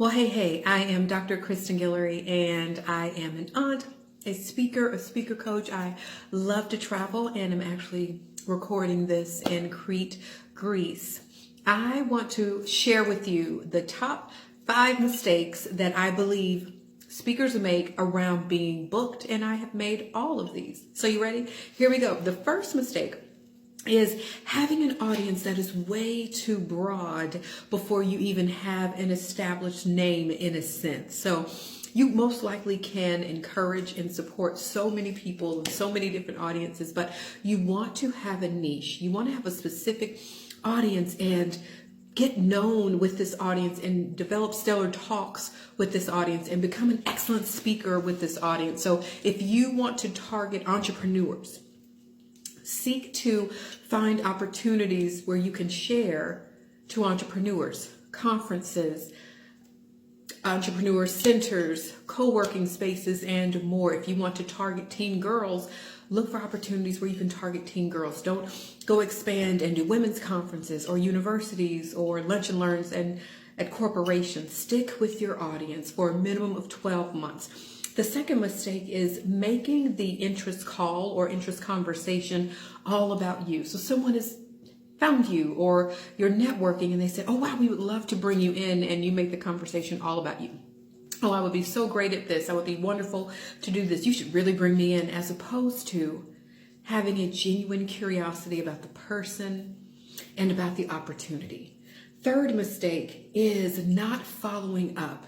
Well, hey, I am Dr. Kristen Guillory, and I am an aunt, a speaker, a speaker coach. I love to travel, and I'm actually recording this in Crete, Greece. I want to share with you the top 5 mistakes that I believe speakers make around being booked, and I have made all of these. So you ready? Here we go. The first mistake is having an audience that is way too broad before you even have an established name in a sense. So you most likely can encourage and support so many people and so many different audiences, but you want to have a niche. You want to have a specific audience and get known with this audience and develop stellar talks with this audience and become an excellent speaker with this audience. So if you want to target entrepreneurs, seek to find opportunities where you can share to entrepreneurs, conferences, entrepreneur centers, co-working spaces, and more. If you want to target teen girls, look for opportunities where you can target teen girls. Don't go expand and do women's conferences or universities or lunch and learns and at corporations. Stick with your audience for a minimum of 12 months. The second mistake is making the interest call or interest conversation all about you. So someone has found you or you're networking and they said, oh, wow, we would love to bring you in, and you make the conversation all about you. Oh, I would be so great at this. I would be wonderful to do this. You should really bring me in, as opposed to having a genuine curiosity about the person and about the opportunity. Third mistake is not following up.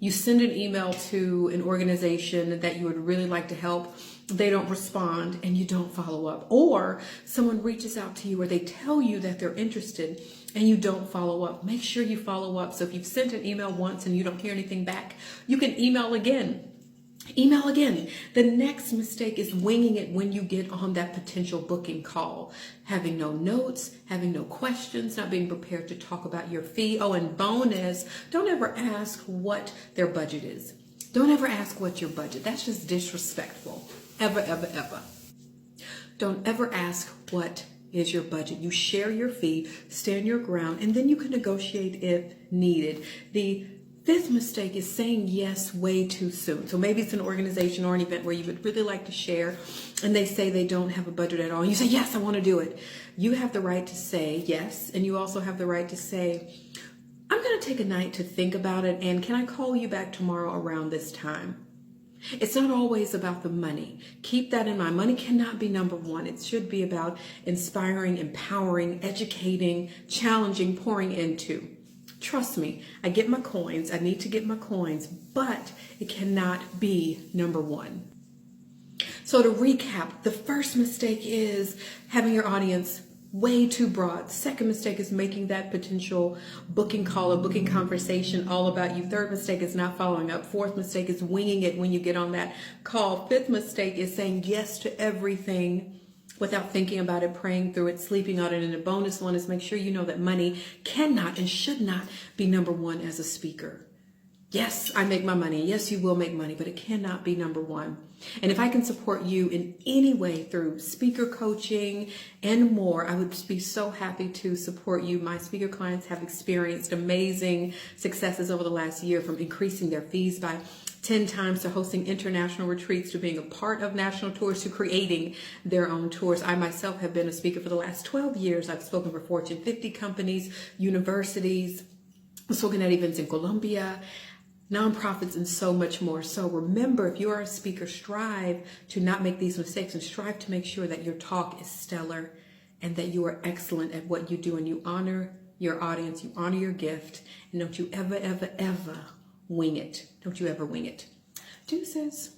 You send an email to an organization that you would really like to help. They don't respond and you don't follow up. Or someone reaches out to you or they tell you that they're interested and you don't follow up. Make sure you follow up. So if you've sent an email once and you don't hear anything back, you can email again. Email again. The next mistake is winging it when you get on that potential booking call. Having no notes, having no questions, not being prepared to talk about your fee. Oh, and bonus, don't ever ask what their budget is. Don't ever ask what's your budget. That's just disrespectful. Ever. Don't ever ask what is your budget. You share your fee, stand your ground, and then you can negotiate if needed. The fifth mistake is saying yes way too soon. So maybe it's an organization or an event where you would really like to share and they say they don't have a budget at all. You say, yes, I want to do it. You have the right to say yes. And you also have the right to say, I'm going to take a night to think about it. And can I call you back tomorrow around this time? It's not always about the money. Keep that in mind. Money cannot be number one. It should be about inspiring, empowering, educating, challenging, pouring into. Trust me, I get my coins. I need to get my coins, but it cannot be number one. So to recap, the first mistake is having your audience way too broad. Second mistake is making that potential booking call or booking conversation all about you. Third mistake is not following up. Fourth mistake is winging it when you get on that call. Fifth mistake is saying yes to everything without thinking about it, praying through it, sleeping on it. And the bonus one is make sure you know that money cannot and should not be number one as a speaker. Yes, I make my money. Yes, you will make money, but it cannot be number one. And if I can support you in any way through speaker coaching and more, I would be so happy to support you. My speaker clients have experienced amazing successes over the last year, from increasing their fees by 10 times to hosting international retreats to being a part of national tours to creating their own tours. I myself have been a speaker for the last 12 years. I've spoken for Fortune 50 companies, universities, I've spoken at events in Colombia, nonprofits, and so much more. So remember, if you are a speaker, strive to not make these mistakes and strive to make sure that your talk is stellar and that you are excellent at what you do and you honor your audience, you honor your gift, and don't you ever wing it. Don't you ever wing it. Deuces.